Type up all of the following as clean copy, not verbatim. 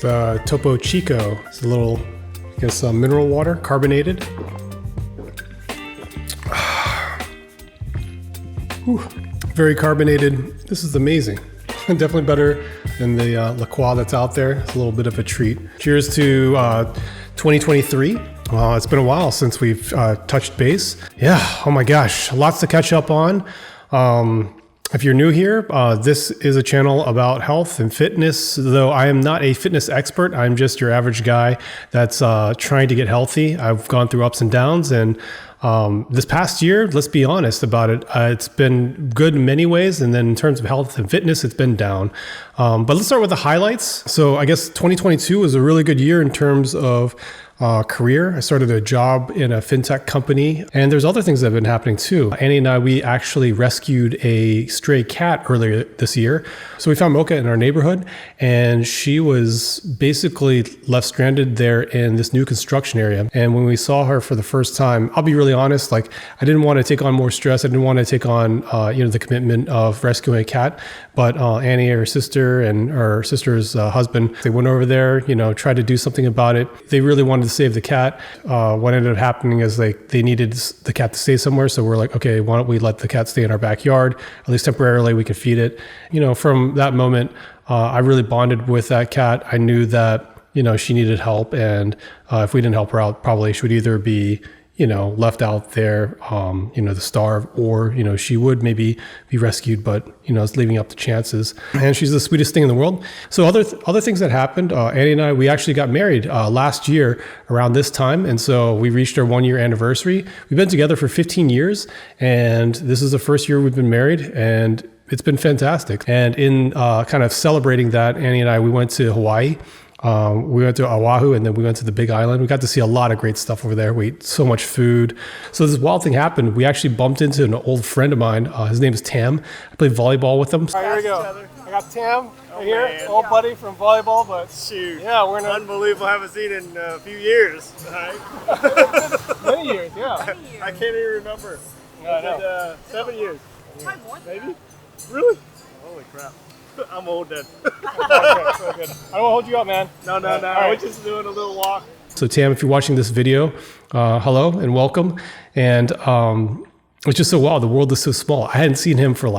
The Topo Chico. It's a little, I guess, mineral water, carbonated. Whew. Very carbonated. This is amazing. Definitely better than the La Croix that's out there. It's a little bit of a treat. Cheers to 2023. It's been a while since we've touched base. Yeah, oh my gosh, lots to catch up on. If you're new here, this is a channel about health and fitness, though I am not a fitness expert. I'm just your average guy that's trying to get healthy. I've gone through ups and downs, and this past year, let's be honest about it, it's been good in many ways, and then in terms of health and fitness, it's been down. But let's start with the highlights. So I guess 2022 was a really good year in terms of career. I started a job in a fintech company, and there's other things that have been happening too. Annie and I, we actually rescued a stray cat earlier this year. So we found Mocha in our neighborhood, and she was basically left stranded there in this new construction area. And when we saw her for the first time, I'll be really honest, like I didn't want to take on more stress. I didn't want to take on, the commitment of rescuing a cat. But Annie, her sister, and her sister's husband, they went over there, tried to do something about it. They really wanted to save the cat. What ended up happening is they needed the cat to stay somewhere. So we're like, okay, why don't we let the cat stay in our backyard? At least temporarily, we could feed it. From that moment, I really bonded with that cat. I knew that, she needed help. And if we didn't help her out, probably she would either be left out there, to starve, or, she would maybe be rescued, but, it's leaving up to chances. And she's the sweetest thing in the world. So other things that happened, Annie and I, we actually got married last year around this time. And so we reached our 1-year anniversary. We've been together for 15 years, and this is the first year we've been married, and it's been fantastic. And in kind of celebrating that, Annie and I, we went to Hawaii. We went to Oahu, and then we went to the Big Island. We got to see a lot of great stuff over there. We ate so much food. So this wild thing happened. We actually bumped into an old friend of mine. His name is Tam. I played volleyball with him. All right, here we go. I got Tam right here, man. Old buddy from volleyball, but shoot, yeah, we're in unbelievable. I haven't seen in a few years. Right? Many years, yeah. I can't even remember. I know. 7 years. Maybe? Really? Holy crap. I'm old then. Okay, so good. I won't hold you up, man. No. All right. We're just doing a little walk. So Tam, if you're watching this video, hello and welcome. And it's just so wow, the world is so small. I hadn't seen him for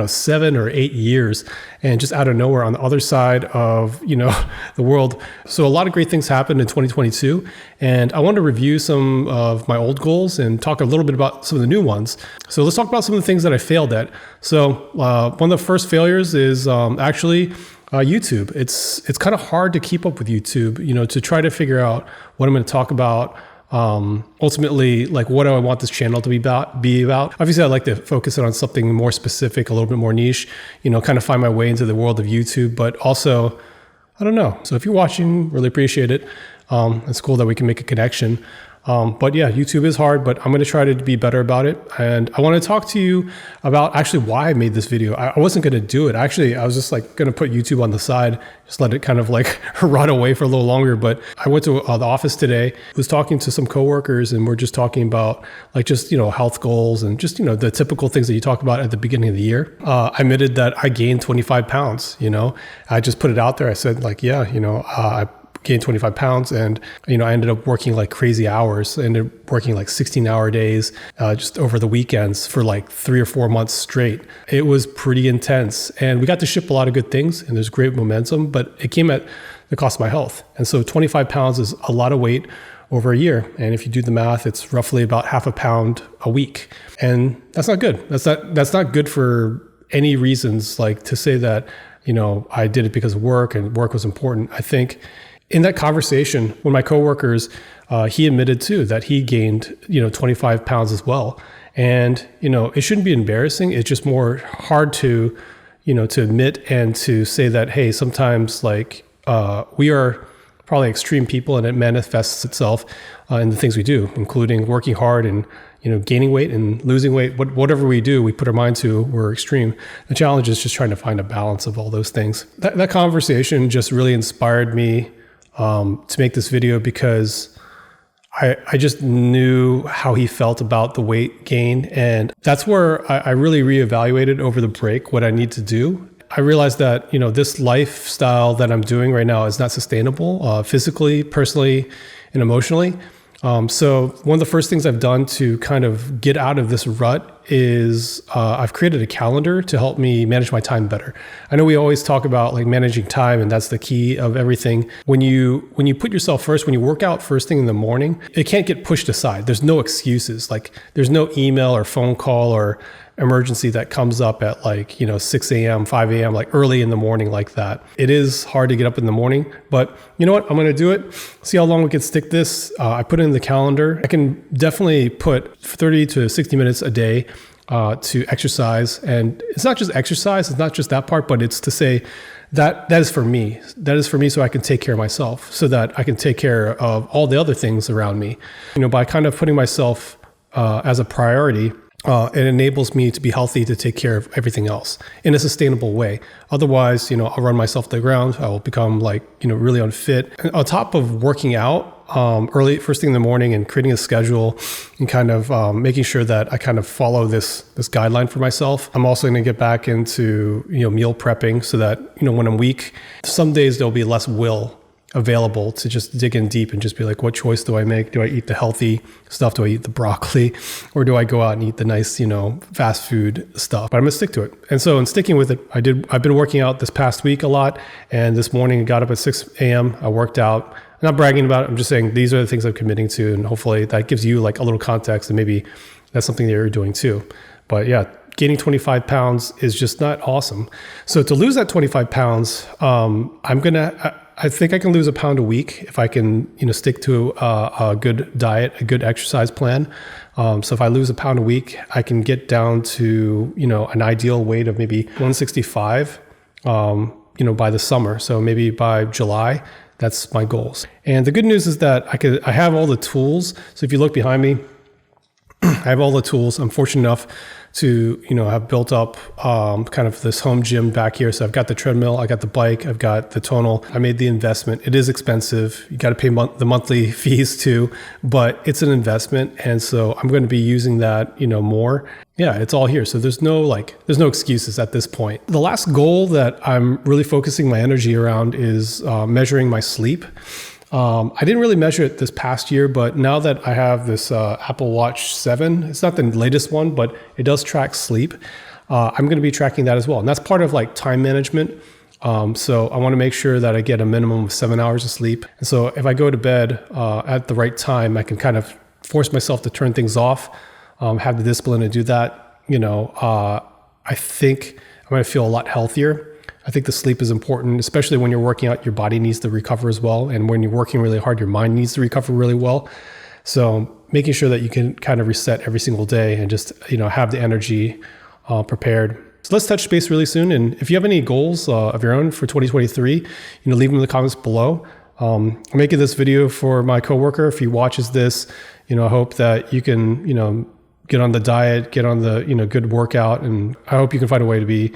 7 or 8 years, and just out of nowhere on the other side of, the world. So a lot of great things happened in 2022. And I want to review some of my old goals and talk a little bit about some of the new ones. So let's talk about some of the things that I failed at. So one of the first failures is actually YouTube. It's kind of hard to keep up with YouTube, to try to figure out what I'm going to talk about. Ultimately, what do I want this channel to be about? Obviously, I'd like to focus it on something more specific, a little bit more niche, kind of find my way into the world of YouTube, but also, I don't know. So if you're watching, really appreciate it. It's cool that we can make a connection. But yeah, YouTube is hard, but I'm going to try to be better about it. And I want to talk to you about actually why I made this video. I wasn't going to do it. Actually, I was just going to put YouTube on the side, just let it kind of run away for a little longer. But I went to the office today, was talking to some coworkers, and we're just talking about health goals and just, the typical things that you talk about at the beginning of the year. I admitted that I gained 25 pounds, I just put it out there. I said I gained 25 pounds, and I ended up working crazy hours. I ended up working 16-hour days just over the weekends for 3 or 4 months straight. It was pretty intense, and we got to ship a lot of good things, and there's great momentum, but it came at the cost of my health. And so 25 pounds is a lot of weight over a year, and if you do the math, it's roughly about half a pound a week, and that's not good. That's not good for any reasons, to say that I did it because of work and work was important. I think in that conversation, when my coworkers, he admitted too that he gained, 25 pounds as well. And, it shouldn't be embarrassing. It's just more hard to, to admit and to say that, hey, sometimes we are probably extreme people, and it manifests itself in the things we do, including working hard and, gaining weight and losing weight. Whatever we do, we put our mind to, we're extreme. The challenge is just trying to find a balance of all those things. That conversation just really inspired me to make this video, because I just knew how he felt about the weight gain. And that's where I really reevaluated over the break what I need to do. I realized that, this lifestyle that I'm doing right now is not sustainable, physically, personally, and emotionally. So one of the first things I've done to kind of get out of this rut is I've created a calendar to help me manage my time better. I know we always talk about like managing time, and that's the key of everything. When you put yourself first, when you work out first thing in the morning, it can't get pushed aside. There's no excuses. Like there's no email or phone call or emergency that comes up at 6 a.m., 5 a.m., like early in the morning like that. It is hard to get up in the morning, but you know what? I'm going to do it. See how long we can stick this. I put it in the calendar. I can definitely put 30 to 60 minutes a day to exercise. And it's not just exercise. It's not just that part, but it's to say that is for me. That is for me so I can take care of myself, so that I can take care of all the other things around me. By kind of putting myself as a priority, it enables me to be healthy, to take care of everything else in a sustainable way. Otherwise, I'll run myself to the ground. I will become really unfit. And on top of working out early, first thing in the morning, and creating a schedule and kind of making sure that I kind of follow this guideline for myself, I'm also going to get back into, meal prepping so that, when I'm weak, some days there'll be less will available to just dig in deep and just be like, what choice do I make? Do I eat the healthy stuff? Do I eat the broccoli? Or do I go out and eat the nice, fast food stuff? But I'm gonna stick to it. And so in sticking with it, I've been working out this past week a lot. And this morning I got up at 6 a.m. I worked out. I'm not bragging about it. I'm just saying these are the things I'm committing to. And hopefully that gives you like a little context, and maybe that's something that you're doing too. But yeah, gaining 25 pounds is just not awesome. So to lose that 25 pounds, I think I can lose a pound a week if I can, stick to a good diet, a good exercise plan. So if I lose a pound a week, I can get down to, an ideal weight of maybe 165, by the summer. So maybe by July, that's my goals. And the good news is that I have all the tools. So if you look behind me, I have all the tools. I'm fortunate enough to, have built up kind of this home gym back here. So I've got the treadmill, I got the bike, I've got the tonal. I made the investment. It is expensive. You got to pay the monthly fees too, but it's an investment. And so I'm going to be using that, more. Yeah, it's all here. So there's no excuses at this point. The last goal that I'm really focusing my energy around is measuring my sleep. I didn't really measure it this past year, but now that I have this Apple Watch 7, it's not the latest one, but it does track sleep. I'm going to be tracking that as well. And that's part of like time management. So I want to make sure that I get a minimum of 7 hours of sleep. And so if I go to bed at the right time, I can kind of force myself to turn things off, have the discipline to do that. I think I'm going to feel a lot healthier. I think the sleep is important, especially when you're working out. Your body needs to recover as well. And when you're working really hard, your mind needs to recover really well. So making sure that you can kind of reset every single day and just, have the energy prepared. So let's touch base really soon. And if you have any goals of your own for 2023, leave them in the comments below. I'm making this video for my coworker. If he watches this, I hope that you can, get on the diet, get on the, good workout. And I hope you can find a way to be,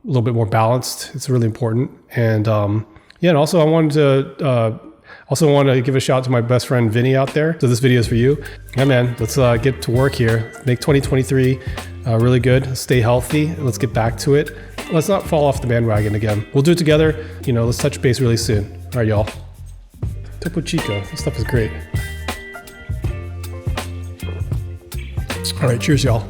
a little bit more balanced. It's really important. And and also I want to give a shout out to my best friend Vinny out there. So this video is for you. Yeah, man, let's get to work here. Make 2023 really good. Stay healthy. Let's get back to it. Let's not fall off the bandwagon again. We'll do it together. Let's touch base really soon. All right, y'all. Topo Chico. This stuff is great. All right, cheers, y'all.